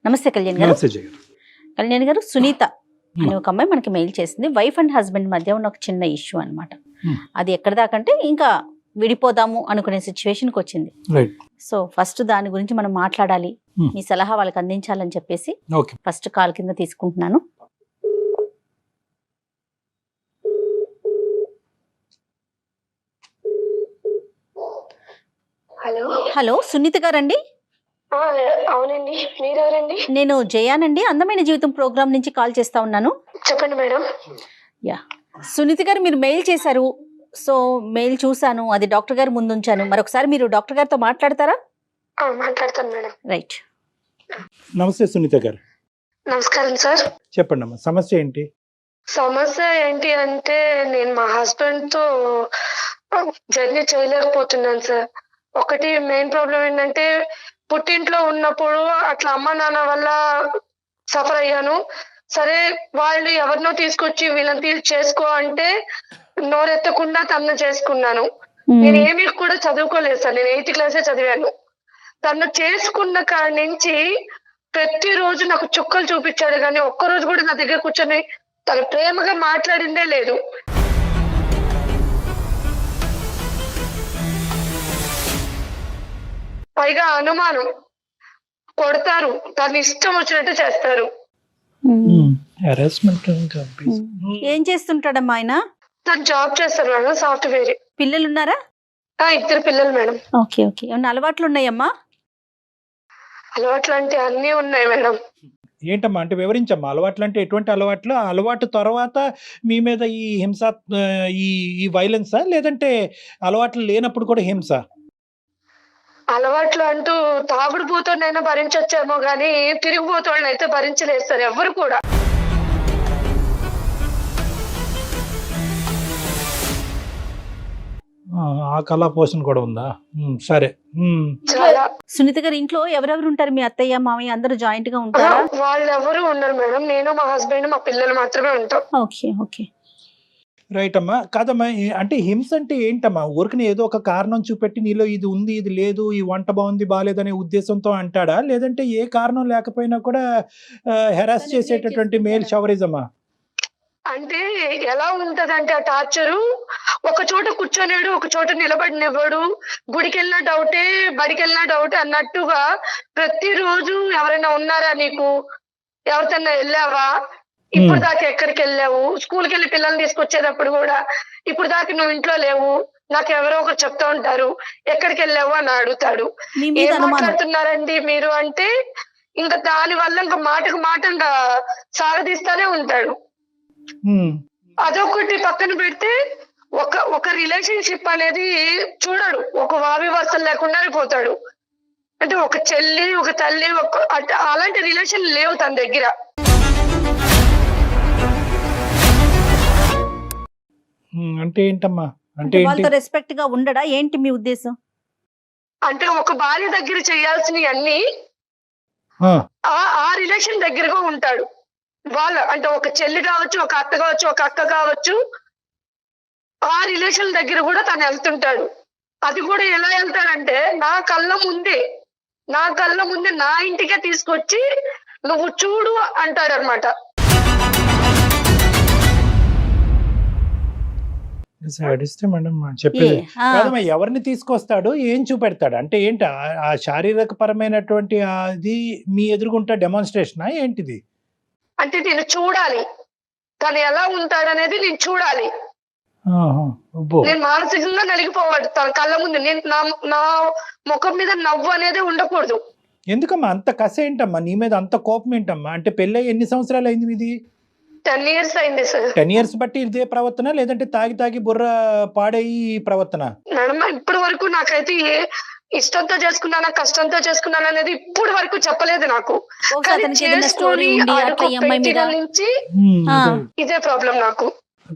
నమస్తే కళ్యాణ్ గారు. నమస్తే జయ గారు. కళ్యాణ్ గారు, సునీత అనే ఒక అమ్మాయి మనకి మెయిల్ చేసింది. వైఫ్ అండ్ హస్బెండ్ మధ్య ఉన్న ఒక చిన్న ఇష్యూ అన్నమాట. అది ఎక్కడ దాకంటే ఇంకా విడిపోదాము అనుకునే సిచ్యువేషన్కి వచ్చింది. రైట్. సో ఫస్ట్ దాని గురించి మనం మాట్లాడాలి, మీ సలహా వాళ్ళకి అందించాలని చెప్పేసి ఓకే. ఫస్ట్ కాల్ కింద తీసుకుంటున్నాను. హలో హలో, సునీత గారండి? అవునండి, మీరెవరండి? నేను జయానండి, అందమైన జీవితం ప్రోగ్రామ్ నుంచి కాల్ చేస్తా ఉన్నాను. చెప్పండి మేడం. యా, సునీత గారు మీరు మెయిల్ చేశారు. సో మెయిల్ చూసాను, అది డాక్టర్ గారు ముందు ఉంచాను. మరొకసారి మీరు డాక్టర్ గారితో మాట్లాడతారా? మాట్లాడతాను మేడం. రైట్. నమస్తే సునీత గారు. నమస్కారం సార్. చెప్పండి అమ్మా, సమస్య ఏంటి? సమస్య ఏంటి అంటే నేను మా హస్బెండ్ తో జర్నీ చేయలేకపోతున్నాను సార్. ఒకటి మెయిన్ ప్రాబ్లం ఏంటంటే పుట్టింట్లో ఉన్నప్పుడు అట్లా అమ్మ నాన్న వల్ల సఫర్ అయ్యాను. సరే వాళ్ళు ఎవరినో తీసుకొచ్చి వీళ్ళని చేసుకో అంటే నోరెత్తకుండా తను చేసుకున్నాను. నేను ఏమీ కూడా చదువుకోలేదు సార్, నేను 8th క్లాసే చదివాను. తను చేసుకున్న కాడి నుంచి ప్రతిరోజు నాకు చుక్కలు చూపించాడు, కానీ ఒక్కరోజు కూడా నా దగ్గర కూర్చొని తను ప్రేమగా మాట్లాడిందే లేదు. పైగా అనుమానం, కొడతారు, తను ఇష్టం వచ్చినట్టు చేస్తారు. హెరాస్మెంట్. ఏం చేస్తుంటాడమ్మా ఆయన? తను జాబ్ చేస్తారు మేడం, సాఫ్ట్వేర్. పిల్లలు ఉన్నారా? 2 పిల్లలు మేడం. Okay okay. ఏమన్నా అలవాట్లు ఉన్నాయమ్మా? అలవాట్లు అంటే అన్నీ ఉన్నాయి మేడం. ఏంటమ్మా అంటే వివరించమ్మా. అలవాట్లు అంటే ఎటువంటి అలవాట్లు? అలవాటు తర్వాత మీ మీద ఈ హింస, ఈ వైలెన్సా, లేదంటే అలవాట్లు లేనప్పుడు కూడా హింస? అలవాట్లు అంటూ తాగుడు పోతోనైనా భరించొచ్చేమో గానీ తిరిగిపోతోళ్ళని అయితే భరించలేదు సార్ ఎవరు కూడా. ఆ కళా పోషణ కూడా ఉందా? సరే. చాలా. సునీత గారు, ఇంట్లో ఎవరెవరు ఉంటారు? మీ అత్తయ్య మామయ్య అందరూ జాయింట్ గా ఉంటారా? వాళ్ళు ఎవరు ఉన్నారు మేడం, నేను మా హస్బెండ్ మా పిల్లలు మాత్రమే ఉంటాం. Okay okay. రైట్ అమ్మా. కాదమ్మా, అంటే హింస అంటే ఏంటమ్మా? ఊరికి ఏదో ఒక కారణం చూపెట్టి నీలో ఇది ఉంది ఇది లేదు, ఈ వంట బాగుంది బాగాలేదనే ఉద్దేశంతో అంటాడా, లేదంటే ఏ కారణం లేకపోయినా కూడా హెరాస్ చేసేటటువంటి మేల్ షవరిజమా? అంటే ఎలా ఉంటదంటే ఆ టార్చరు, ఒక చోట కూర్చొనివాడు, ఒక చోట నిలబడినివ్వడు, గుడికి వెళ్ళినా డౌటే, బడికి వెళ్ళినా డౌటే అన్నట్టుగా ప్రతిరోజు ఎవరైనా ఉన్నారా నీకు, ఎవరికన్నా వెళ్ళావా, ఇప్పుడు దాకా ఎక్కడికి వెళ్ళావు, స్కూల్కి వెళ్ళి పిల్లల్ని తీసుకొచ్చేటప్పుడు కూడా ఇప్పుడు దాకా నువ్వు ఇంట్లో లేవు, నాకు ఎవరో ఒకరు చెప్తా ఉంటారు ఎక్కడికి వెళ్ళావు అని అడుగుతాడు. ఏం మాట్లాడుతున్నారండి మీరు అంటే ఇంకా దాని వల్ల ఇంకా మాటకు మాట ఇంకా సాగదీస్తానే ఉంటాడు. అదొకటి పక్కన పెడితే ఒక రిలేషన్షిప్ అనేది చూడడు, ఒక వావి వరుసలు లేకుండానే పోతాడు. అంటే ఒక చెల్లి ఒక తల్లి అలాంటి రిలేషన్ లేవు తన దగ్గర. అంటే ఏంటమ్మా? అంటే వాళ్ళతో రెస్పెక్ట్ గా ఉండడా ఏంటి మీ ఉద్దేశం? అంటే ఒక భార్య దగ్గర చేయాల్సినవి అన్ని ఆ రిలేషన్ దగ్గరగా ఉంటాడు. వాళ్ళ అంటే ఒక చెల్లి కావచ్చు, ఒక అత్త కావచ్చు, ఒక అక్క కావచ్చు, ఆ రిలేషన్ దగ్గర కూడా తను వెళ్తుంటాడు. అది కూడా ఎలా వెళ్తాడంటే నా కళ్ళ ముందే నా ఇంటికే తీసుకొచ్చి నువ్వు చూడు అంటాడు అనమాట. చెప్పేది కాదమ్మా. ఎవరిని తీసుకొస్తాడు, ఏం చూపెడతాడు అంటే ఏంటి? ఆ శారీరక పరమైనటువంటి అది మీ ఎదురుగుంటా డెమాన్స్ట్రేషనా ఏంటిది? అంటే నేను చూడాలి, తను ఎలా ఉంటాడనేది నేను చూడాలి. నేను మానసికంగా నలిగిపోవాలి తన కళ్ళ ముందు. నేను నా ముఖం మీద నవ్వు అనేది ఉండకూడదు. ఎందుకమ్మా అంత కసి ఏంటమ్మా నీ మీద, అంత కోపం ఏంటమ్మా? అంటే పెళ్ళై ఎన్ని సంవత్సరాలు అయింది మీది? 10 years అయింది సార్. 10 years బట్టి ఇదే ప్రవర్తన, లేదంటే తాగి బుర్ర పాడయి ప్రవర్తన? మేడం ఇప్పటి వరకు నాకైతే ఇష్టంతో చేసుకున్నానా కష్టంతో చేసుకున్నాను అనేది ఇప్పటి వరకు చెప్పలేదు నాకు. నుంచి ఇదే ప్రాబ్లం నాకు.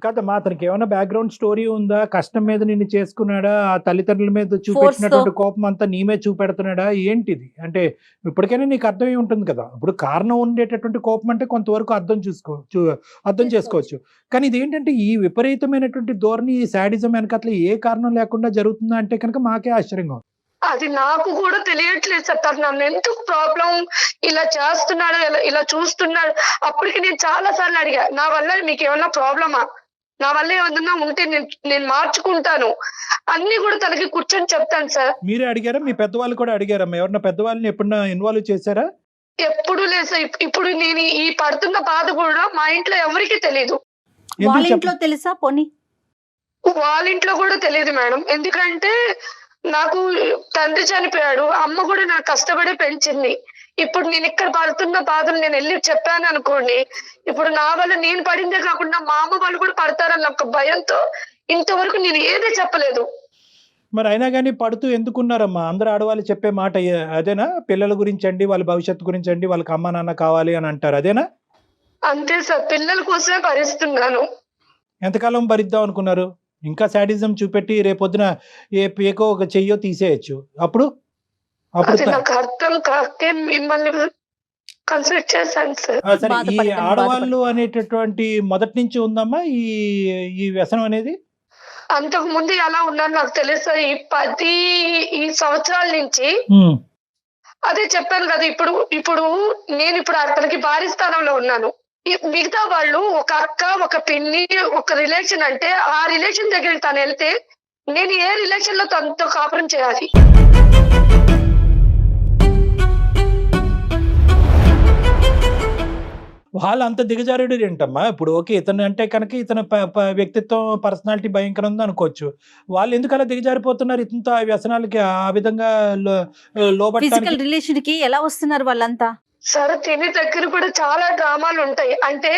కాదమ్మా, అతనికి ఏమైనా బ్యాక్గ్రౌండ్ స్టోరీ ఉందా? కష్టం మీద నిన్ను చేసుకున్నాడా? ఆ తల్లిదండ్రుల మీద చూపెట్టినటువంటి కోపం అంతా నీ మీద చూపెడుతున్నాడా? ఏంటిది అంటే ఇప్పటికైనా నీకు అర్థమై ఉంటుంది కదా. ఇప్పుడు కారణం ఉండేటటువంటి కోపం అంటే కొంతవరకు అర్థం చేసుకోవచ్చు. కానీ ఇది ఏంటంటే ఈ విపరీతమైనటువంటి ధోరణి, ఈ శాడిజం వెనకట్ల ఏ కారణం లేకుండా జరుగుతుందా అంటే కనుక మాకే ఆశ్చర్యంగా ఉంది. అది నాకు కూడా తెలియట్లేదు సార్. తను నన్ను ఎందుకు ప్రాబ్లం ఇలా చేస్తున్నాడు, ఇలా చూస్తున్నాడు. అప్పటికి నేను చాలా సార్లు అడిగా, నా వల్ల మీకు ఏమన్నా ప్రాబ్లమా, నా వల్ల ఏమన్నా ఉంటే నేను మార్చుకుంటాను అన్ని కూడా తనకి కూర్చొని చెప్తాను సార్. మీరే అడిగారా, మీ పెద్దవాళ్ళు కూడా అడిగారమ్మా? ఎవరన్నా పెద్దవాళ్ళని ఎప్పుడన్నా ఇన్వాల్వ్ చేశారా? ఎప్పుడు లేదు సార్. ఇప్పుడు నేను ఈ పడుతున్న బాధ కూడా మా ఇంట్లో ఎవరికి తెలియదు. వాళ్ళ ఇంట్లో తెలుసా పోనీ? వాళ్ళ ఇంట్లో కూడా తెలియదు మేడం. ఎందుకంటే నాకు తండ్రి చనిపోయాడు, అమ్మ కూడా నాకు కష్టపడి పెంచింది. ఇప్పుడు నేను ఇక్కడ పడుతున్న బాధలు నేను వెళ్ళి చెప్పాను అనుకోండి, ఇప్పుడు నా వల్ల నేను పడిందే కాకుండా మా అమ్మ వాళ్ళు కూడా పడతారన్న ఒక భయంతో ఇంతవరకు నేను ఏదే చెప్పలేదు. మరి అయినా కానీ పడుతూ ఎందుకున్నారమ్మా? అందరు ఆడవాళ్ళు చెప్పే మాట అదేనా? పిల్లల గురించి అండి, వాళ్ళ భవిష్యత్తు గురించి అండి, వాళ్ళకి అమ్మ నాన్న కావాలి అని అంటారు, అదేనా? అంతే సార్, పిల్లల కోసమే భరిస్తున్నాను. ఎంతకాలం భరిద్దాం అనుకున్నారు? ఇంకా శాడిజం చూపెట్టి రేపొద్దున ఏ పేకో ఒక చెయ్యో తీసేయచ్చు. అప్పుడు అది నాకు అర్థం కాకే మిమ్మల్ని కన్సల్ట్ చేశాను సార్. సరే, ఈ ఆడవాళ్ళు అనేటటువంటి మొదటి నుంచి ఉందమ్మా ఈ వ్యసనం అనేది? అంతకు ముందు ఎలా ఉన్నాను నాకు తెలుసు సార్. ఈ సంవత్సరాల నుంచి అదే చెప్పాను కదా. ఇప్పుడు నేను అతనికి భారీ స్థానంలో ఉన్నాను. మిగతా వాళ్ళు ఒక అక్క, ఒక పిన్ని, ఒక రిలేషన్ అంటే ఆ రిలేషన్ దగ్గరికి తను వెళ్తే నేను ఏ రిలేషన్ లో తనతో కాపురం చేయాలి? వాళ్ళు అంత దిగజారుడు ఏంటమ్మా? ఇప్పుడు ఓకే, ఇతను అంటే కనుక ఇతను వ్యక్తిత్వం, పర్సనాలిటీ భయంకరం ఉంది అనుకోవచ్చు. వాళ్ళు ఎందుకు అలా దిగజారిపోతున్నారు ఇతనితో ఆ వ్యసనాలకి, ఆ విధంగా ఫిజికల్ రిలేషన్ కి ఎలా వస్తున్నారు వాళ్ళంతా? సరే, తిని దగ్గర కూడా చాలా డ్రామాలు ఉంటాయి. అంటే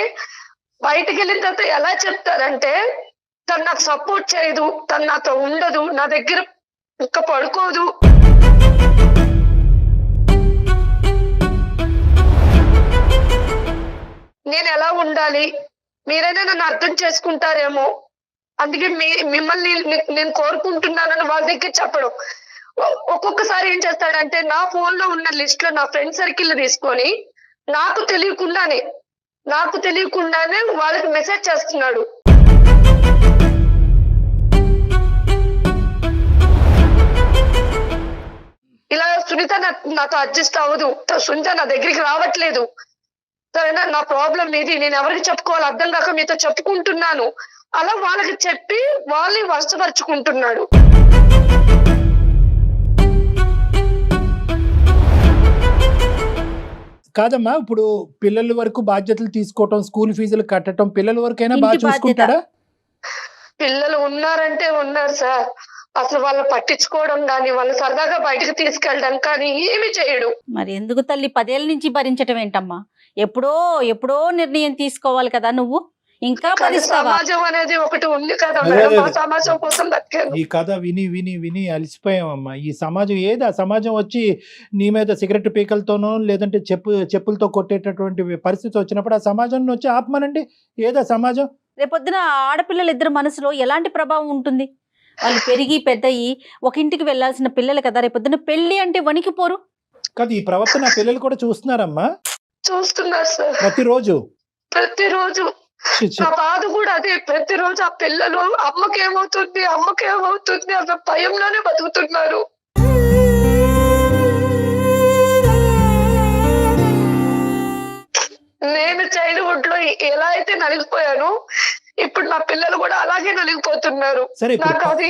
బయటికి వెళ్ళిన తర్వాత ఎలా చెప్తారంటే, తను నాకు సపోర్ట్ చేయదు, తను నాతో ఉండదు, నా దగ్గర ఇంకా పడుకోదు. నేను ఎలా ఉండాలి, మీరైనా నన్ను అర్థం చేసుకుంటారేమో, అందుకే మిమ్మల్ని నేను కోరుకుంటున్నానని వాళ్ళ దగ్గర చెప్పడం. ఒక్కొక్కసారి ఏం చేస్తాడంటే నా ఫోన్ లో ఉన్న లిస్ట్ లో నా ఫ్రెండ్ సర్కిల్ తీసుకొని నాకు తెలియకుండానే వాళ్ళకి మెసేజ్ చేస్తున్నాడు. ఇలా సునీత నాతో అడ్జస్ట్ అవ్వదు, సునీత నా దగ్గరికి రావట్లేదు, సరేనా, నా ప్రాబ్లం ఇది, నేను ఎవరికి చెప్పుకోవాలి అర్థం కాక మీతో చెప్పుకుంటున్నాను, అలా వాళ్ళకి చెప్పి వాళ్ళని వశపరుచుకుంటున్నాడు. కాదమ్మా, ఇప్పుడు పిల్లల వరకు బాధ్యతలు తీసుకోవటం, స్కూల్ ఫీజులు కట్టడం, పిల్లల వరకైనా బాగా చూసుకుంటాడా? పిల్లలు ఉన్నారంటే ఉన్నారు సార్. అసలు వాళ్ళు పట్టించుకోవడం కానీ, వాళ్ళు సరదాగా బయటకు తీసుకెళ్ళడం కానీ ఏమి చేయడు. మరి ఎందుకు తల్లి 10 ఏళ్ళ నుంచి భరించటం ఏంటమ్మా? ఎప్పుడో నిర్ణయం తీసుకోవాలి కదా నువ్వు, ఇంకా సమాజం అనేది ఒకటి ఉంది కదా మేడం, ఆ సమాజం కోసం బతికాను. ఈ కథ విని విని విని అలసిపోయామమ్మా. ఈ సమాజం ఏది? ఆ సమాజం వచ్చి నీ మీద సిగరెట్ పీకలతోనో లేదంటే చెప్పులతో కొట్టేటటువంటి పరిస్థితి వచ్చినప్పుడు ఆ సమాజం వచ్చి ఆపమనండి. ఏదా సమాజం? రేపొద్దున ఆడపిల్లలు ఇద్దరు మనసులో ఎలాంటి ప్రభావం ఉంటుంది? వాళ్ళు పెరిగి పెద్దయి ఒక ఇంటికి వెళ్లాల్సిన పిల్లలు కదా, రేపొద్దున పెళ్లి అంటే వణికిపోరు కదా? ఈ ప్రవర్తన పిల్లలు కూడా చూస్తున్నారమ్మా. చూస్తున్నారు సార్, ప్రతిరోజు. నా బాధ కూడా అదే. ప్రతిరోజు ఆ పిల్లలు అమ్మకేమవుతుంది అన్న భయంలోనే బతుకుతున్నారు. నేను చైల్డ్హుడ్ లో ఎలా అయితే నలిగిపోయాను, ఇప్పుడు నా పిల్లలు కూడా అలాగే నలిగిపోతున్నారు. సరే, నాకు అది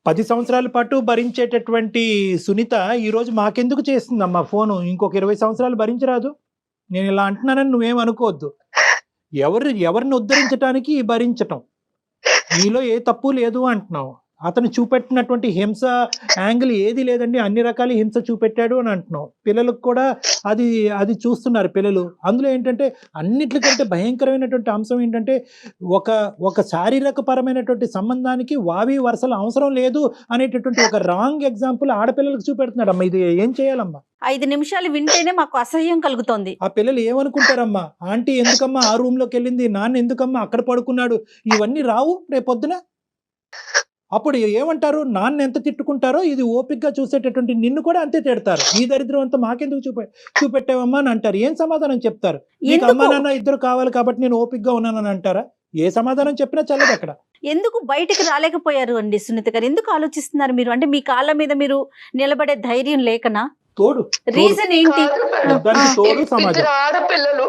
10 సంవత్సరాల పాటు భరించేటటువంటి సునీత ఈ రోజు మాకెందుకు చేస్తుందమ్మా ఫోను? ఇంకొక 20 సంవత్సరాలు భరించరాదు? నేను ఇలా అంటున్నానని నువ్వేం అనుకోవద్దు. ఎవరిని ఉద్ధరించడానికి భరించటం, నీలో ఏ తప్పు లేదు అంటున్నావు. అతను చూపెట్టినటువంటి హింస యాంగిల్ ఏది లేదండి, అన్ని రకాల హింస చూపెట్టాడు అని అంటున్నావు. పిల్లలకు కూడా అది చూస్తున్నారు పిల్లలు. అందులో ఏంటంటే అన్నిటికంటే భయంకరమైనటువంటి అంశం ఏంటంటే ఒక శారీరక పరమైనటువంటి సంబంధానికి వావి వరుసలు అవసరం లేదు అనేటటువంటి ఒక రాంగ్ ఎగ్జాంపుల్ ఆడపిల్లలకు చూపెడుతున్నాడు. అమ్మా, ఇది ఏం చేయాలమ్మా? 5 నిమిషాలు వింటేనే మాకు అసహ్యం కలుగుతోంది. ఆ పిల్లలు ఏమనుకుంటారమ్మా? ఆంటీ ఎందుకమ్మా ఆ రూమ్ లోకి వెళ్ళింది, నాన్న ఎందుకమ్మా అక్కడ పడుకున్నాడు, ఇవన్నీ రావు రేపొద్దున. అప్పుడు ఏమంటారు? నాన్న ఎంత తిట్టుకుంటారో ఇది ఓపికగా చూసేటటువంటి నిన్ను కూడా అంతే తిడతారు. ఈ దరిద్రం అంతా మాకెందుకు చూపెట్టావమ్మా అని అంటారు. ఏం సమాధానం చెప్తారు? నీకు అమ్మా నాన్న ఇద్దరు కావాలి కాబట్టి నేను ఓపికగా ఉన్నానని అంటారా? ఏ సమాధానం చెప్పినా చల్లదు అక్కడ. ఎందుకు బయటికి రాలేకపోయారు అండి సునీత గారు? ఎందుకు ఆలోచిస్తున్నారు మీరు? అంటే మీ కాళ్ళ మీద మీరు నిలబడే ధైర్యం లేకనా? తోడు రీజన్ ఏంటి? కాదు మేడం. దానికి తోడు సమాజం. ఇద్దరు ఆడపిల్లలు.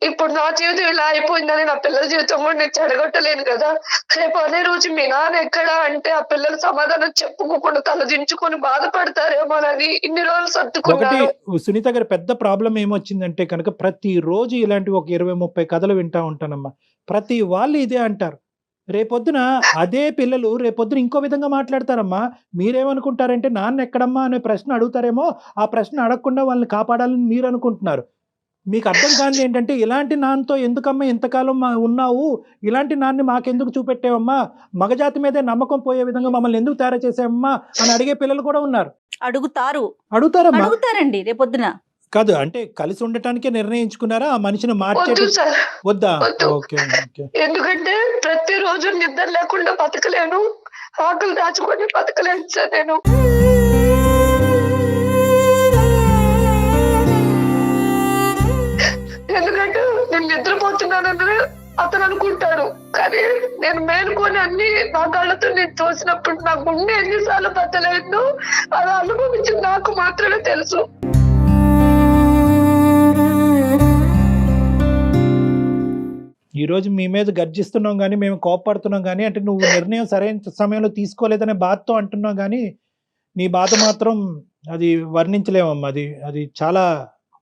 ఇప్పుడు నా జీవితం ఇలా అయిపోయిందని నా పిల్లల జీవితం కూడా నేను చెడగొట్టలేను కదా. రేపు అనే రోజు మీ నాన్న ఎక్కడ అంటే ఆ పిల్లలు సమాధానం చెప్పుకోకుండా తలదించుకొని బాధపడతారేమోనని ఇన్ని రోజులు ఒకటి సర్దుకున్నాను. సునీత గారి పెద్ద ప్రాబ్లం ఏమొచ్చిందంటే కనుక ప్రతి రోజు ఇలాంటి ఒక 20-30 కథలు వింటా ఉంటానమ్మా. ప్రతి వాళ్ళు ఇదే అంటారు. రేపొద్దున అదే పిల్లలు రేపొద్దున ఇంకో విధంగా మాట్లాడతారమ్మా. మీరేమనుకుంటారంటే నాన్న ఎక్కడమ్మా అనే ప్రశ్న అడుగుతారేమో, ఆ ప్రశ్న అడగకుండా వాళ్ళని కాపాడాలని మీరు అనుకుంటున్నారు. మీకు అర్థం కానిది ఏంటంటే ఇలాంటి నాన్నతో ఎందుకమ్మా ఇంతకాలం ఉన్నావు, ఇలాంటి నాన్ని మాకెందుకు చూపెట్టావమ్మా, మగజాతి మీదే నమ్మకం పోయే విధంగా మమ్మల్ని ఎందుకు తయారు చేసావమ్మా అని అడిగే పిల్లలు కూడా ఉన్నారు. అడుగుతారమ్మా. అడుగుతారండి రేపొద్దున. కాదు అంటే కలిసి ఉండటానికే నిర్ణయించుకున్నారా ఆ మనిషిని మార్చేట? వద్దు సార్, వద్దా? వద్దు. Okay okay. ఎందుకంటే ప్రతిరోజు నిద్ర లేకుండా బతకలేను, ఆకలి దాచుకొని బతకలేను సార్ నేను. ఎందుకంటే నేను నిద్రపోతున్నానని అతను అనుకుంటాడు, కానీ నేను మేలుకొని అన్ని నా కళ్ళతో నేను చూసినప్పుడు నా గుండె ఎన్నిసార్లు బతలేదు అది అనుభవించి నాకు మాత్రమే తెలుసు. ఈ రోజు మీ మీద గర్జిస్తున్నాం కానీ, మేము కోపడుతున్నాం కానీ, అంటే నువ్వు నిర్ణయం సరైన సమయంలో తీసుకోలేదనే బాధతో అంటున్నావు కానీ, నీ బాధ మాత్రం అది వర్ణించలేమమ్మా. అది అది చాలా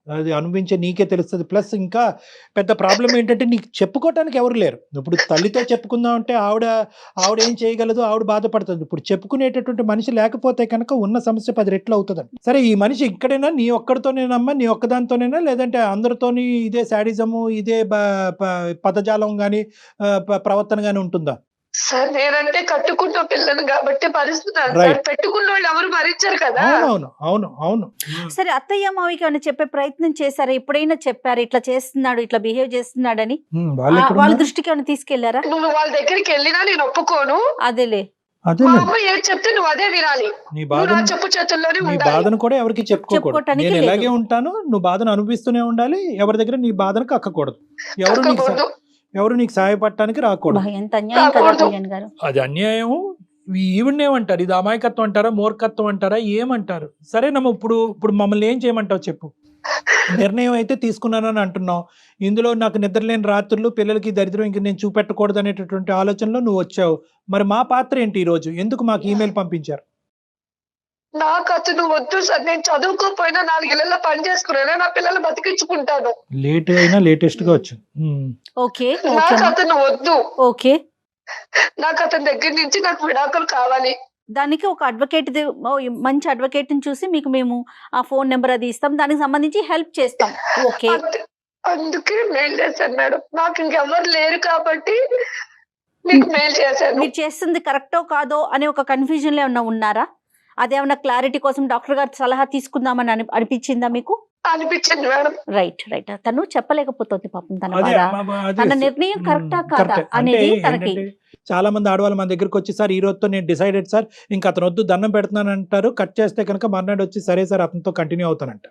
అది అనుభవించే నీకే తెలుస్తుంది. ప్లస్ ఇంకా పెద్ద ప్రాబ్లం ఏంటంటే నీకు చెప్పుకోవటానికి ఎవరు లేరు. ఇప్పుడు తల్లితో చెప్పుకుందాం అంటే ఆవిడ ఏం చేయగలదు, ఆవిడ బాధపడుతుంది. ఇప్పుడు చెప్పుకునేటటువంటి మనిషి లేకపోతే కనుక ఉన్న సమస్య 10 రెట్లు అవుతుందండి. సరే ఈ మనిషి ఇక్కడైనా నీ ఒక్కడితోనేనమ్మా, నీ ఒక్కదానితోనేనా, లేదంటే అందరితోని ఇదే శాడిజము ఇదే పదజాలం కానీ ప్రవర్తన కానీ ఉంటుందా? సార్ నేనంటే కట్టుకున్న పిల్లను కాబట్టి భరిస్తున్నాను సార్. పెట్టుకున్న వాళ్ళు ఎవరు భరించారు కదా. అవును అవును అవును. సరే అత్తయ్య మావికి ఏమైనా చెప్పే ప్రయత్నం చేశారా? ఎప్పుడైనా చెప్పారు ఇట్లా చేస్తున్నాడు, ఇట్లా బిహేవ్ చేస్తున్నాడని? వాళ్ళ దృష్టికి ఏమైనా తీసుకెళ్లారా? నువ్వు వాళ్ళ దగ్గరికి వెళ్ళినా నేను ఒప్పుకోను. అదేలే. మా అమ్మ ఏం చెప్తే నువ్వు అదే వినాలి. నువ్వు నా చెప్పు చేతుల్లోనే నీ ఉండాలి. బాధను కూడా ఎవరికి చెప్పుకోకూడదు. నేను ఇలాగే ఉంటాను, నువ్వు బాధను అనుభవిస్తూనే ఉండాలి. ఎవరి దగ్గర నీ బాధను కక్కకూడదు. ఎవరు నీకు సహాయపడటానికి రాకూడదు. ఎంత అన్యాయం కదా కళ్యాణ్ గారు. అది అన్యాయం. ఈవిడేమంటారు? ఇది అమాయకత్వం అంటారా, మూర్ఖత్వం అంటారా, ఏమంటారు? సరేనమ్మా, ఇప్పుడు మమ్మల్ని ఏం చేయమంటావు చెప్పు. నిర్ణయం అయితే తీసుకున్నానని అంటున్నావు. ఇందులో నాకు నిద్రలేని రాత్రులు, పిల్లలకి దరిద్రం ఇంక నేను చూపెట్టకూడదు అనేటటువంటి ఆలోచనలో నువ్వు వచ్చావు. మరి మా పాత్ర ఏంటి ఈ రోజు? ఎందుకు మాకు ఈమెయిల్ పంపించారు? నాకు అతను వద్దు సార్. నేను చదువుకోపోయినా 4 ఏళ్ళ పని చేసుకున్నా నా పిల్లలు బతికించుకుంటాను. లేట్ అయినా లేటెస్ట్ గా వచ్చు. ఓకే. నాకు అతను వద్దు. ఓకే. నాకు అతని దగ్గర నుంచి నాకు విడాకులు కావాలి. దానికి ఒక అడ్వకేట్, మంచి అడ్వకేట్ ని చూసి మీకు మేము ఆ ఫోన్ నెంబర్ అది ఇస్తాం, దానికి సంబంధించి హెల్ప్ చేస్తాం. ఓకే. అందుకే మెయిల్ చేశాను మేడం. నాకు ఇంకెవరు లేరు కాబట్టి మీకు మెయిల్ చేశాను. మీరు చేస్తుంది కరెక్టో కాదో అనే ఒక కన్ఫ్యూజన్ లో ఏమన్నా ఉన్నారా? అదేమన్నా క్లారిటీ కోసం డాక్టర్ గారి సలహా తీసుకుందామని అనిపించిందా మీకు? అనిపించింది మేడం. రైట్. తను చెప్పలేకపోతుంది పాపం తన నిర్ణయం కరెక్టా కాదా అనేది తనకి. చాలా మంది ఆడవాళ్ళు మన దగ్గరికి వచ్చి సార్ ఈ రోజుతో నేను డిసైడెడ్ సార్, ఇంకా అతను వద్దు దండం పెడుతున్నాను అంటారు. కట్ చేస్తే కనుక మర్నాడు వచ్చి సరే సార్ అతనితో కంటిన్యూ అవుతానంట.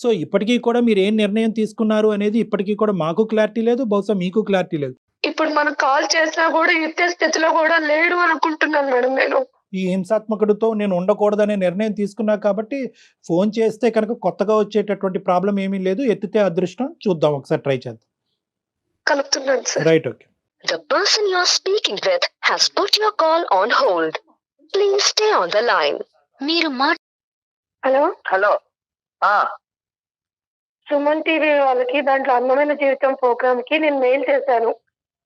సో ఇప్పటికీ కూడా మీరు ఏం నిర్ణయం తీసుకున్నారు అనేది ఇప్పటికీ కూడా మాకు క్లారిటీ లేదు, బహుశా మీకు క్లారిటీ లేదు. ఇప్పుడు మనం కాల్ చేసినా కూడా ఇచ్చే స్థితిలో కూడా లేడు అనుకుంటున్నాను మేడం. నేను ఈ హింసాత్మకుడితో నేను ఉండకూడదనే నిర్ణయం తీసుకున్నా కాబట్టి ఫోన్ చేస్తే కనుక కొత్తగా వచ్చేటటువంటి ప్రాబ్లం ఏమీ లేదు. ఎత్తితే అదృష్టం. చూద్దాం, ఒకసారి ట్రై చేద్దాం. కలుపుతున్నాను sir. Right. Okay. The person you are speaking with has put your call on hold. Please stay on the line. మీరు హలో హలో. సుమన్ టీవీ వాళ్ళకి దాంట్లో అందమైన జీవితం ప్రోగ్రామ్ కి నేను మెయిల్ చేశాను.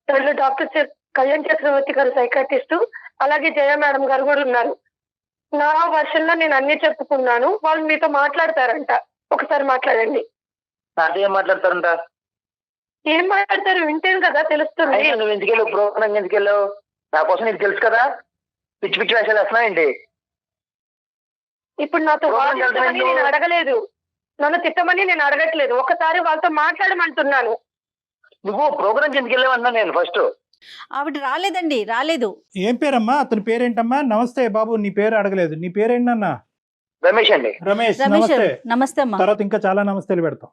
దాంట్లో డాక్టర్ కళ్యాణ్ చక్రవర్తి గారు సైకాట్రిస్ట్, అలాగే జయ మేడం గారు కూడా ఉన్నారు. నా వర్షన్ లో నేను అన్ని చెప్పుకున్నాను. వాళ్ళు మీతో మాట్లాడతారంట. ఒకసారి మాట్లాడండి. నాతో ఏం మాట్లాడతారంట? ఏం మాట్లాడతారు వింటేను కదా తెలుస్తుంది. నువ్వు ఎందుకు వెళ్ళావు ప్రోగ్రామ్? ఎందుకు వెళ్ళావు? నా కోసం నీకు తెలుసు కదా. పిచ్చి పిచ్చి వేషాలు వేస్తున్నావు ఏంటి? ఇప్పుడు నాతో వాదించమని నేను అడగలేదు, నన్ను తిట్టమని నేను అడగట్లేదు. ఒకసారి వాళ్ళతో మాట్లాడమంటున్నాను. నువ్వు ప్రోగ్రామ్ ఎందుకు వెళ్ళావు అన్నా నేను ఫస్ట్. ఆవిడ రాలేదు. ఏం పేరమ్మా? అతని పేరేంటమ్మా? నమస్తే బాబు, నీ పేరు అడగలేదు. నీ పేరేంటన్నా? రమేష్ అండి. రమేష్ రమేష్ నమస్తే. నమస్తే అమ్మా. తర్వాత ఇంకా చాలా నమస్తేలు పెడతాం.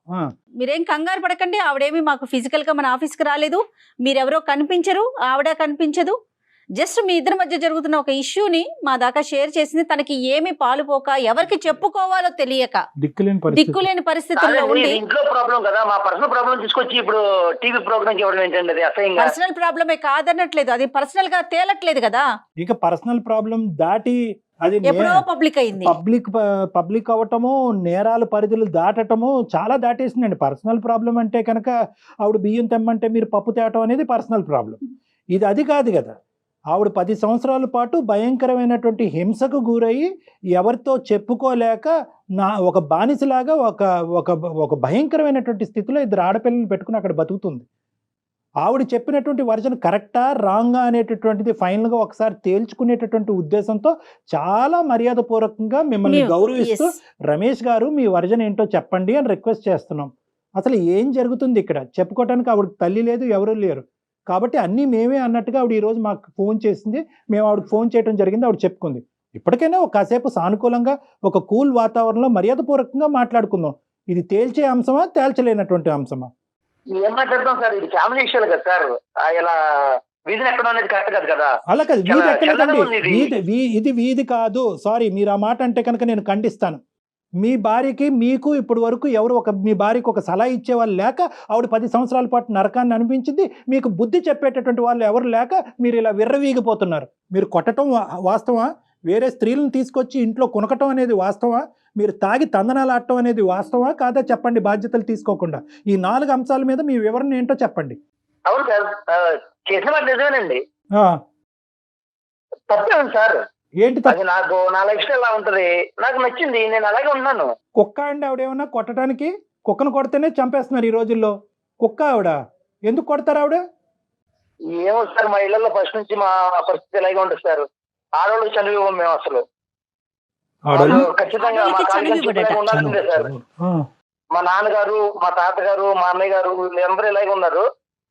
మీరేం కంగారు పడకండి, ఆవిడేమి మాకు ఫిజికల్ గా మన ఆఫీస్ కి రాలేదు, మీరెవరో కనిపించరు, ఆవిడ కనిపించదు. జస్ట్ మీ ఇద్దరి మధ్య జరుగుతున్న ఒక ఇష్యూని మా దాకా షేర్ చేసింది. తనకి ఏమి పాలుపోక, ఎవరికి చెప్పుకోవాలో తెలియక, దిక్కులేని పరిస్థితుల్లో ఉండి, ఇంట్లో ప్రాబ్లం కదా, మా పర్సనల్ ప్రాబ్లం తీసుకొచ్చి ఇప్పుడు టీవీ ప్రోగ్రామ్ ఇవ్వడం ఏంటండి? అది అసహ్యంగా. పర్సనల్ ప్రాబ్లమే కాదనట్లేదు, అది పర్సనల్ గా తేలట్లేదు కదా. ఇక పర్సనల్ ప్రాబ్లం దాటి అది ఎప్పుడో పబ్లిక్ అయింది. పబ్లిక్ అవటము, నేరాల పరిధులు దాటటము చాలా దాటేసిందండి. పర్సనల్ ప్రాబ్లం అంటే కనుక ఆవిడ బియ్యం తెమ్మంటే మీరు పప్పు తేవటం అనేది పర్సనల్ ప్రాబ్లం. ఇది అది కాదు కదా. ఆవిడ 10 సంవత్సరాల పాటు భయంకరమైనటువంటి హింసకు గురయ్యి ఎవరితో చెప్పుకోలేక ఒక బానిసలాగా ఒక భయంకరమైనటువంటి స్థితిలో 2 ఆడపిల్లలు పెట్టుకుని అక్కడ బతుకుతుంది. ఆవిడ చెప్పినటువంటి వర్జన్ కరెక్టా రాంగా అనేటటువంటిది ఫైనల్గా ఒకసారి తేల్చుకునేటటువంటి ఉద్దేశంతో చాలా మర్యాదపూర్వకంగా మిమ్మల్ని గౌరవిస్తూ రమేష్ గారు మీ వర్జన్ ఏంటో చెప్పండి అని రిక్వెస్ట్ చేస్తున్నాం. అసలు ఏం జరుగుతుంది ఇక్కడ చెప్పుకోవటానికి ఆవిడకి తల్లి లేదు, ఎవరూ లేరు. కాబట్టి అన్నీ మేమే అన్నట్టుగా ఆవిడ ఈరోజు మాకు ఫోన్ చేసింది. మేము ఆవిడకి ఫోన్ చేయడం జరిగింది. ఆవిడ చెప్పుకుంది. ఇప్పటికైనా ఒక కాసేపు సానుకూలంగా ఒక కూల్ వాతావరణంలో మర్యాదపూర్వకంగా మాట్లాడుకుందాం. ఇది తేల్చే అంశమా, తేల్చలేనటువంటి అంశమా? ఏం మాట్లాడతాం సార్, ఇది ఫ్యామిలీ విషయాలు కదా సార్. ఇలా వీధిని ఎక్కడ అనేది కరెక్ట్ కాదు కదా. అలా కాదు, వీధి ఎక్కడండి, ఇది వీధి కాదు. సారీ, మీరు ఆ మాట అంటే కనుక నేను ఖండిస్తాను. మీ భార్యకి మీకు ఇప్పటి వరకు ఎవరు మీ భార్యకి ఒక సలహా ఇచ్చేవాళ్ళు లేక ఆవిడ 10 సంవత్సరాల పాటు నరకాన్ని అనిపించింది. మీకు బుద్ధి చెప్పేటటువంటి వాళ్ళు ఎవరు లేక మీరు ఇలా విర్రవీగిపోతున్నారు. మీరు కొట్టడం వాస్తవా? వేరే స్త్రీలను తీసుకొచ్చి ఇంట్లో కొనకటం అనేది వాస్తవా? మీరు తాగి తందనాలు ఆడటం అనేది వాస్తవా కాదా చెప్పండి, బాధ్యతలు తీసుకోకుండా. ఈ 4 అంశాల మీద మీ వివరణ ఏంటో చెప్పండి. అవును సార్, చేసిన మాట నిజమేనండి. తప్పే ఉంది సార్. ఏంటి నాకు నా లైఫ్ స్టైల్ అలా ఉంటది, నాకు నచ్చింది, నేను అలాగే ఉన్నాను. కుక్క అండి ఆవిడేమన్నా కొట్టడానికి? కుక్కను కొడితేనే చంపేస్తున్నారు ఈ రోజుల్లో. కుక్క ఆవిడ ఎందుకు కొడతారు ఆవిడ? ఏమో సార్, మా ఇళ్లలో ఫస్ట్ నుంచి మా పరిస్థితి ఇలాగే ఉంటుంది సార్. ఆడవాళ్ళు చనిపోయాం మేము అసలు. ఖచ్చితంగా ఉండాల్సిందే సార్. మా నాన్నగారు, మా తాతగారు, మా అన్నయ్య గారు వీళ్ళందరూ ఇలాగే ఉన్నారు.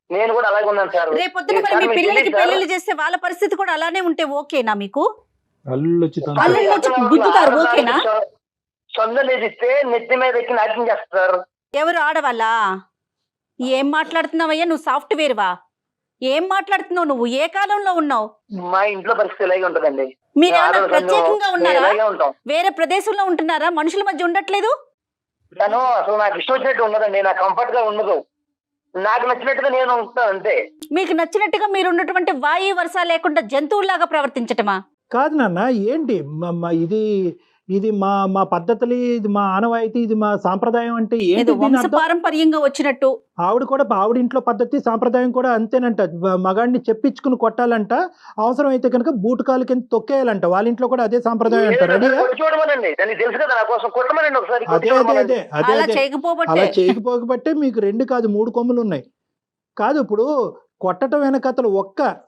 నేను కూడా అలాగే ఉన్నాను సార్. రేపొద్దున మీ పిల్లలకి పెళ్లిళ్ళు చేస్తే వాళ్ళ పరిస్థితి కూడా అలానే ఉంటే ఓకేనా మీకు? గుద్దుతారు ఓకేనా? సొంతం ఇస్తే నెత్తి మీద ఎక్కి నాట్యం చేస్తారు. ఎవరు ఆడవాళ్ళ? ఏం మాట్లాడుతున్నావయ్యా నువ్వు? సాఫ్ట్వేర్ వా? ఏం మాట్లాడుతున్నావు నువ్వు? ఏ కాలంలో ఉన్నావు? మా ఇంట్లో పరిస్థితి ఇలాగే ఉంటదండి. మీరు ఏమైనా ప్రత్యేకంగా ఉన్నారా? వేరే ప్రదేశంలో ఉంటున్నారా? మనుషుల మధ్య ఉండట్లేదు? తను అసలు నాకు ఇష్టం వచ్చినట్టు ఉండదండి, నాకు కంఫర్ట్ గా ఉండదు. నాకు నచ్చినట్టుగా నేను ఉంటాను అంతే. మీకు నచ్చినట్టుగా మీరు ఉన్నటువంటి వాయి వరుస లేకుండా జంతువులాగా ప్రవర్తించటమా? కాదు నాన్న, ఏంటి ఇది మా పద్ధతులు, ఇది మా ఆనవాయితీ, ఇది మా సాంప్రదాయం అంటే పారంపర్యంగా వచ్చినట్టు. ఆవిడ కూడా ఆవిడ ఇంట్లో పద్ధతి సాంప్రదాయం కూడా అంతేనంట. మగాడిని చెప్పించుకుని కొట్టాలంట, అవసరం అయితే కనుక బూటకాలు కింద తొక్కేయాలంట. వాళ్ళ ఇంట్లో కూడా అదే సాంప్రదాయం అంటారు. అలా చేయకపోబట్టే మీకు 2 కాదు 3 కొమ్ములు ఉన్నాయి. కాదు, ఇప్పుడు కొట్టడం వెనకతలు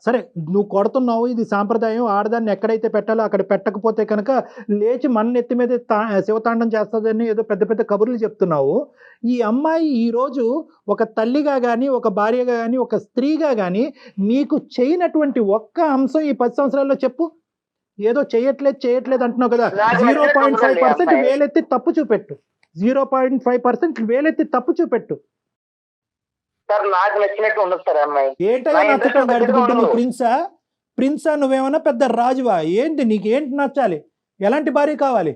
సరే నువ్వు కొడుతున్నావు, ఇది సాంప్రదాయం, ఆడదాన్ని ఎక్కడైతే పెట్టాలో అక్కడ పెట్టకపోతే కనుక లేచి మన ఎత్తి మీద శివతాండం చేస్తుందని ఏదో పెద్ద పెద్ద కబుర్లు చెప్తున్నావు. ఈ అమ్మాయి ఈరోజు ఒక తల్లిగా కానీ, ఒక భార్యగా కానీ, ఒక స్త్రీగా కానీ మీకు చేయనటువంటి ఒక్క అంశం ఈ 10 సంవత్సరాల్లో చెప్పు. ఏదో చేయట్లేదు అంటున్నావు కదా. 0.5% వేలెత్తి తప్పు చూపెట్టు. 0.5% వేలెత్తి తప్పు చూపెట్టు. సార్ నాకు నచ్చినట్టు ఉండదు సార్ అమ్మాయి. ఏంటో నచ్చటం గడుపుకుంటే నువ్వు ప్రిన్సా నువ్వేమన్నా పెద్ద రాజువా? ఏంటి నీకేంటి నచ్చాలి? ఎలాంటి భార్య కావాలి?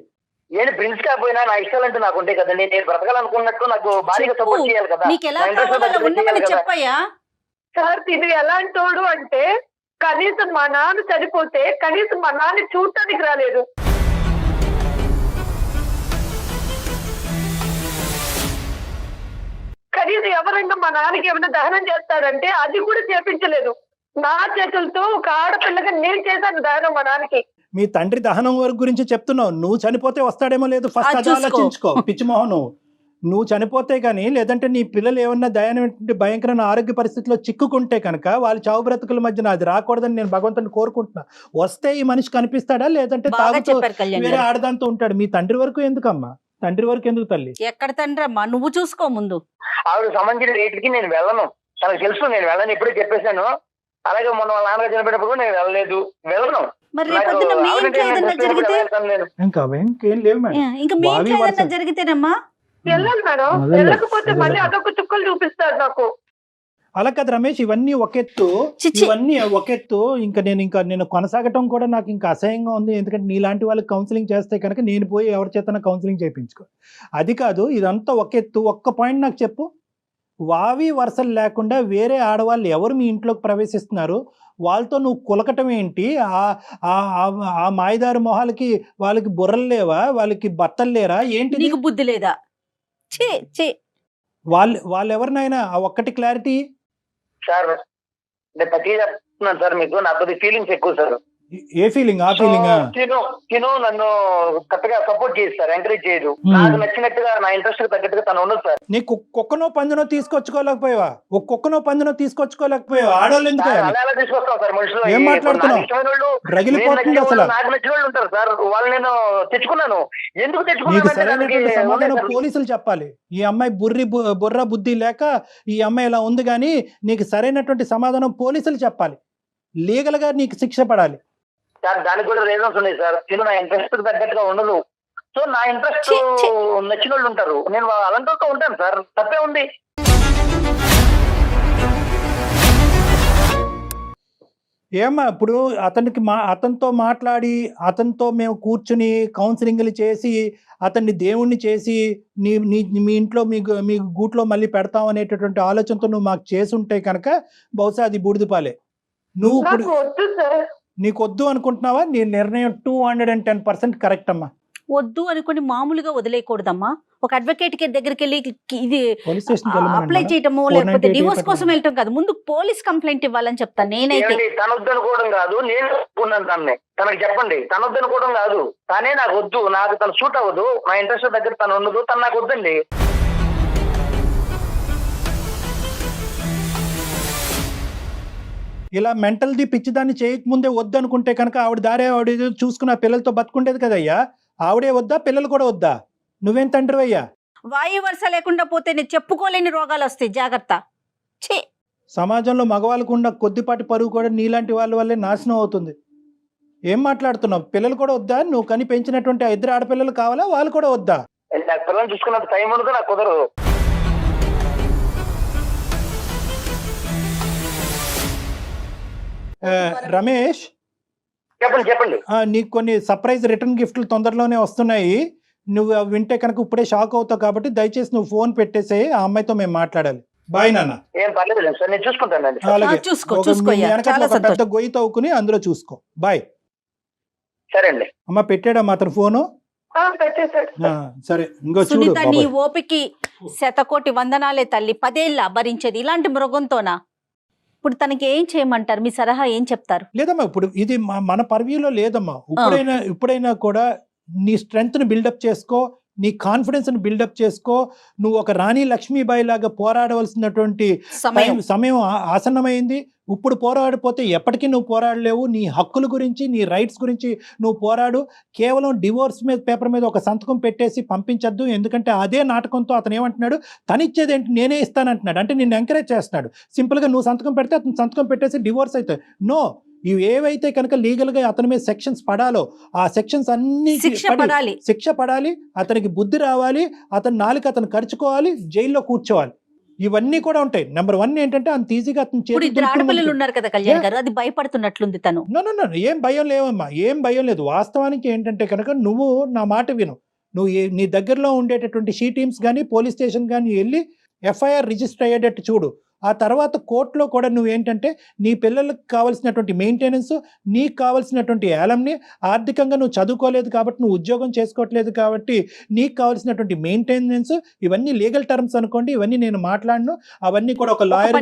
ఏంటి ప్రిన్స్ కాకపోయినా నా ఇష్టాలు అంటే నాకు ఉంటాయి కదండి. నేను బ్రతకాలనుకున్నట్టు నాకు భార్యగా సపోర్ట్ చేయాలి కదా. చెప్పయ్యా సార్, ఇది ఎలాంటోడు అంటే కనీసం మా నాన్న చనిపోతే కనీసం మా నాన్న చూడటానికి రాలేదు. కనీసం ఎవరైనా మా నాన్నకి ఏమైనా దహనం చేస్తారంటే అది కూడా చేపించలేదు. నా చేతులతో ఒక ఆడపిల్లగా నేను చేశాను దహనం మా నాన్నకి. మీ తండ్రి దహనం వరకు గురించి చెప్తున్నావు. నువ్వు చనిపోతే వస్తాడేమో లేదు, ఫస్ట్ అది ఆలోచించుకో. పిచ్చిమోహన్, నువ్వు చనిపోతే కానీ, లేదంటే నీ పిల్లలు ఏమన్నా భయంకరమైన ఆరోగ్య పరిస్థితిలో చిక్కుకుంటే కనుక వాళ్ళ చావు బ్రతుకుల మధ్యన అది రాకూడదని నేను భగవంతుని కోరుకుంటున్నా. వస్తే ఈ మనిషి కనిపిస్తాడా, లేదంటే తాగుతూ వేరే ఆడదాంతో ఉంటాడు. మీ తండ్రి వరకు ఎందుకమ్మా? తండ్రి వరకు ఎందుకు తల్లి? ఎక్కడ తండ్రి అమ్మా, నువ్వు చూసుకో ముందు. ఆవిడ సంబంధించిన రేట్లకి నేను వెళ్ళను, తనకు తెలుసు నేను వెళ్ళను, ఎప్పుడే చెప్పేశాను. అలాగే మొన్న వాళ్ళ నాన్నగా చనిపోయినప్పుడు నేను వెళ్ళను. మరి రేపొద్దున మీ ఇంట్లో ఏదన్నా జరిగితే ఇంకేం లేవు మేడం. ఇంకా మీ వావి ఇంట్లో ఏదన్నా వరుస. జరిగితేనమ్మా వెళ్ళాలి మేడం, అదేలే, వెళ్ళకపోతే అదేలే. మళ్ళీ అదొక చుక్కలు చూపిస్తాడు నాకు. అలా కదా రమేష్, ఇవన్నీ ఒకెత్తు, చిచ్చి. ఇవన్నీ ఒకెత్తు. ఇంకా నేను కొనసాగటం కూడా నాకు ఇంకా అసహ్యంగా ఉంది. ఎందుకంటే నీలాంటి వాళ్ళకి కౌన్సిలింగ్ చేస్తే కనుక నేను పోయి ఎవరి చేతన కౌన్సిలింగ్ చేయించుకో. అది కాదు, ఇదంతా ఒకెత్తు. ఒక్క పాయింట్ నాకు చెప్పు, వావి వరుసలు లేకుండా వేరే ఆడవాళ్ళు ఎవరు మీ ఇంట్లోకి ప్రవేశిస్తున్నారు, వాళ్ళతో నువ్వు కులకటం ఏంటి? ఆ మాయదారి మొహాలకి వాళ్ళకి బుర్రలు లేవా? వాళ్ళకి భర్తలు లేరా ఏంటి? నీకు బుద్ధి లేదా? ఛీ ఛీ. వాళ్ళు ఎవరినైనా ఆ ఒక్కటి క్లారిటీ. సార్ నేను ప్రతి చెప్తున్నాను సార్, మీకు నాకు కొద్ది ఫీలింగ్స్ ఎక్కువ సార్. ఏ ఫీలింగ్? ఆ ఫీలింగ్ తిను నన్ను కరెక్ట్గా సపోర్ట్ చేయదు సార్, ఎంకరేజ్ చేయదు. Hmm. నాకు నచ్చినట్టుగా నా ఇంట్రెస్ట్ తగ్గట్టుగా తను ఉండదు సార్. నీకు కుక్కనో పందునో తీసుకొచ్చుకోలేకపోయావా? ఒక కుక్కనో పందునో తీసుకొచ్చుకోలేకపోయావా? ఆడవాళ్ళు ఎందుకు? అలా ఎలా తీసుకొస్తాం సార్ మనుషులు? ఏం మాట్లాడుతున్నావు? రగిలిపోతుంది అసలు. నాకు నచ్చిన వాళ్ళు ఉంటారు సార్, వాళ్ళు నేను తెచ్చుకున్నాను. ఎందుకు నీకు తెచ్చుకున్నాను సరైనటువంటి సమాధానం పోలీసులు చెప్పాలి. ఈ అమ్మాయి బుర్ర బుద్ధి లేక ఈ అమ్మాయి ఇలా ఉంది, కానీ నీకు సరైనటువంటి సమాధానం పోలీసులు చెప్పాలి. లీగల్ గా నీకు శిక్ష పడాలి. సార్ దానికి కూడా రీజన్స్ ఉన్నాయి సార్. తిను నా ఇంట్రెస్ట్ తగ్గట్టుగా ఉండదు. సో నా ఇంట్రెస్ట్ నచ్చిన వాళ్ళు ఉంటారు, నేను అలాంటి వాళ్ళతో ఉంటాను సార్. తప్పే ఉంది. ఏమ్మా ఇప్పుడు అతనితో మాట్లాడి, అతనితో మేము కూర్చుని కౌన్సిలింగ్లు చేసి, అతన్ని దేవుణ్ణి చేసి మీ ఇంట్లో మీ గూట్లో మళ్ళీ పెడతాం అనేటటువంటి ఆలోచనతో నువ్వు మాకు చేసి ఉంటే కనుక బహుశా అది బూడిదపాలే. నువ్వు ఇప్పుడు నాకు వద్దు సార్. నీకు వద్దు అనుకుంటున్నావా? నీ నిర్ణయం 210% కరెక్ట్ అమ్మా. వద్దు అనుకుని మామూలుగా వదిలేయకూడదమ్మా. ఒక అడ్వకేట్ కి దగ్గరికి వెళ్ళి ఇది పోలీస్ స్టేషన్ అప్లై చేయటము, లేకపోతే డివోర్స్ కోసం వెళ్ళటం కాదు, ముందు పోలీస్ కంప్లైంట్ ఇవ్వాలని చెప్తాను నేనైతే. తన వద్దనుకోవడం కాదు, నేను ఒప్పుకున్నాను తనని. తనకు చెప్పండి, తన వద్దనుకోవడం కాదు, తనే నాకు వద్దు, నాకు తను సూట్ అవ్వదు, నా ఇంట్రెస్ట్ దగ్గర తను ఉండదు, తను నాకు వద్దండి. ఇలా మెంటల్ది పిచ్చిదాన్ని చేయకముందే వద్దు అనుకుంటే కనుక ఆవిడ దారే ఆవిడ ఏదో చూసుకున్న పిల్లలతో బతుకుండేది కదయ్యా. ఆవిడే వద్దా, పిల్లలు కూడా వద్దా? నువ్వేం తండ్రి అయ్యా? వాయు వరుస లేకుండా పోతే నేను చెప్పుకోలేని రోగాలు వస్తాయి, జాగ్రత్త. ఛీ. సమాజంలో మగవాళ్ళకు ఉన్న కొద్దిపాటి పరువు కూడా నీలాంటి వాళ్ళ వల్లే నాశనం అవుతుంది. ఏం మాట్లాడుతున్నావు? పిల్లలు కూడా వద్దా? నువ్వు కని పెంచినటువంటి ఆ 2 ఆడపిల్లలు కావాలా? వాళ్ళు కూడా వద్దా? నాకు పిల్లలు చూసుకున్నంత టైం ఉండదు, నాకు కుదరదు. రమేష్, చెప్పండి. నీకు కొన్ని సర్ప్రైజ్ రిటర్న్ గిఫ్ట్లు తొందరలోనే వస్తున్నాయి. నువ్వు అవి వింటే కనుక ఇప్పుడే షాక్ అవుతావు, కాబట్టి దయచేసి నువ్వు ఫోన్ పెట్టేసే, ఆ అమ్మాయితో మేము మాట్లాడాలి. బాయ్ నాన్న. ఏం పర్లేదు సార్, నేను చూసుకుంటానండి. అలాగే చూసుకో. పెద్ద గొయ్యి తవ్వుకుని అందులో చూసుకో. బాయ్. సరే అండి. అమ్మ పెట్టాడమ్మా అతను ఫోను. పెట్టేశాడు. సరే, ఇంకో చూడు సునీత, నీ బాబాయ్. ఓపికి శతకోటి వందనాలే తల్లి. 10 ఏళ్ళ భరించేది ఇలాంటి మృగంతోనా? ఇప్పుడు తనకి ఏం చేయమంటారు? మీ సలహా ఏం చెప్తారు? లేదమ్మా, ఇప్పుడు ఇది మన పర్వ్యూలో లేదమ్మా. ఇప్పుడైనా కూడా నీ స్ట్రెంగ్త్ ని బిల్డప్ చేసుకో, నీ కాన్ఫిడెన్స్ ని బిల్డప్ చేసుకో. నువ్వు ఒక రాణి లక్ష్మీబాయి లాగా పోరాడవలసినటువంటి సమయం ఆసన్నమైంది. ఇప్పుడు పోరాడిపోతే ఎప్పటికీ నువ్వు పోరాడలేవు. నీ హక్కుల గురించి, నీ రైట్స్ గురించి నువ్వు పోరాడు. కేవలం డివోర్స్ పేపర్ మీద ఒక సంతకం పెట్టేసి పంపించద్దు. ఎందుకంటే అదే నాటకంతో అతను ఏమంటున్నాడు, తనిచ్చేది ఏంటి, నేనే ఇస్తానంటున్నాడు. అంటే నిన్ను ఎంకరేజ్ చేస్తున్నాడు. సింపుల్గా నువ్వు సంతకం పెడితే అతను సంతకం పెట్టేసి డివోర్స్ అవుతాయి. నో, ఇవి ఏవైతే కనుక లీగల్ గా అతని మీద సెక్షన్స్ పడాలో ఆ సెక్షన్స్ అన్ని శిక్ష పడాలి. అతనికి బుద్ధి రావాలి, అతని నాలుక అతను ఖర్చుకోవాలి, జైల్లో కూర్చోవాలి. ఇవన్నీ కూడా ఉంటాయి. నెంబర్ 1 ఏంటంటే అంత ఈజీగా అతను ఆడపిల్లలు ఉన్నారు కదా కళ్యాణ్ గారు, అది భయపడుతున్నట్లుంది తను. నో, ఏం భయం లేవమ్మా, ఏం భయం లేదు. వాస్తవానికి ఏంటంటే కనుక నువ్వు నా మాట విను. నువ్వు నీ దగ్గరలో ఉండేటటువంటి షీ టీమ్స్ కానీ పోలీస్ స్టేషన్ కానీ వెళ్ళి ఎఫ్ఐఆర్ రిజిస్టర్ అయ్యేటట్టు చూడు. ఆ తర్వాత కోర్టులో కూడా నువ్వేంటంటే నీ పిల్లలకు కావాల్సినటువంటి మెయింటెనెన్స్, నీకు కావాల్సినటువంటి ఏలంని, ఆర్థికంగా నువ్వు చదువుకోలేదు కాబట్టి, నువ్వు ఉద్యోగం చేసుకోవట్లేదు కాబట్టి నీకు కావాల్సినటువంటి మెయింటెనెన్స్, ఇవన్నీ లీగల్ టర్మ్స్ అనుకోండి. ఇవన్నీ నేను మాట్లాడను. అవన్నీ కూడా ఒక లాయర్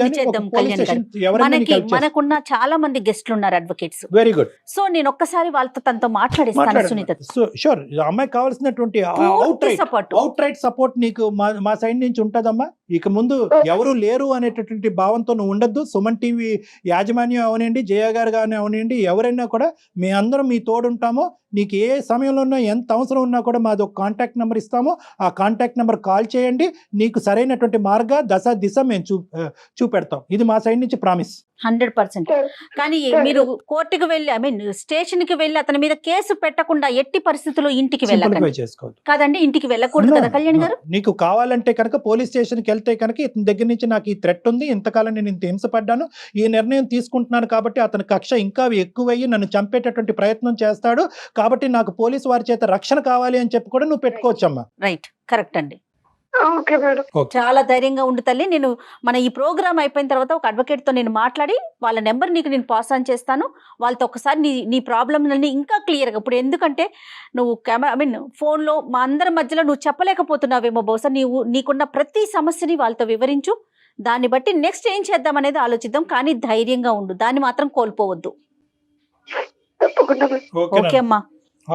మనకున్న చాలా మంది గెస్ట్లు ఉన్నారు, అడ్వకేట్స్. Very good. సో నేను ఒక్కసారి వాళ్ళతో తనతో మాట్లాడిస్తాను సునీత. షూర్. అమ్మాయి కావాల్సినటువంటి అవుట్ రైట్ సపోర్ట్ నీకు మా సైడ్ నుంచి ఉంటుందమ్మా. ఇక ముందు ఎవరు లేరు అనేటటువంటి భావంతో నువ్వు ఉండొద్దు. సుమన్ టీవీ యాజమాన్యం అవనండి, జయ గారు కానీ అవనండి, ఎవరైనా కూడా మీ అందరం మీ తోడుంటామో. నీకు ఏ సమయంలో ఉన్నా ఎంత అవసరం ఉన్నా కూడా మాది ఒక కాంటాక్ట్ నెంబర్ ఇస్తాము. ఆ కాంటాక్ట్ నెంబర్ కాల్ చేయండి. నీకు సరైనటువంటి దిశ మేము చూపెడతాం. ఇది మా సైడ్ నుంచి ప్రామిస్. 100%. కానీ మీరు కోర్టుకు వెళ్ళి స్టేషన్ కి వెళ్ళి అతని మీద కేసు పెట్టకుండా ఎట్టి పరిస్థితుల్లో ఇంటికి వెళ్ళకండి. చేసుకోవద్దు కాదండి, ఇంటికి వెళ్ళకూడదు కదా కళ్యాణ్ గారు. నీకు కావాలంటే కనుక పోలీస్ స్టేషన్కి వెళ్తే కనుక ఇతని దగ్గర నుంచి నాకు ఈ థ్రెట్ ఉంది, ఇంతకాలం నేను ఇంత హింసపడ్డాను, ఈ నిర్ణయం తీసుకుంటున్నాను కాబట్టి అతని కక్ష ఇంకా ఎక్కువయ్యి నన్ను చంపేటటువంటి ప్రయత్నం చేస్తాడు కాబట్టి నాకు పోలీసు వారి చేత రక్షణ కావాలి అని చెప్పి కూడా నువ్వు పెట్టుకోవచ్చమ్మా. రైట్, కరెక్ట్ అండి. Okay madam. చాలా ధైర్యంగా ఉండు తల్లి. నేను మన ఈ ప్రోగ్రామ్ అయిపోయిన తర్వాత ఒక అడ్వకేట్ తో నేను మాట్లాడి వాళ్ళ నెంబర్ నీకు నేను పాస్ ఆన్ చేస్తాను. వాళ్ళతో ఒకసారి నీ ప్రాబ్లమ్ ఇంకా క్లియర్గా, ఇప్పుడు ఎందుకంటే నువ్వు ఫోన్లో మా అందరి మధ్యలో నువ్వు చెప్పలేకపోతున్నావేమో, బహుశా నీకున్న ప్రతి సమస్యని వాళ్ళతో వివరించు. దాన్ని బట్టి నెక్స్ట్ ఏం చేద్దాం అనేది ఆలోచిద్దాం. కానీ ధైర్యంగా ఉండు, దాన్ని మాత్రం కోల్పోవద్దు. ఓకే అమ్మా,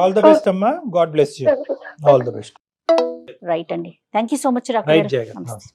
ఆల్ ద బెస్ట్ అమ్మా. God bless you. All the best. Right అండి, thank you so much right Jaya garu. Doctor.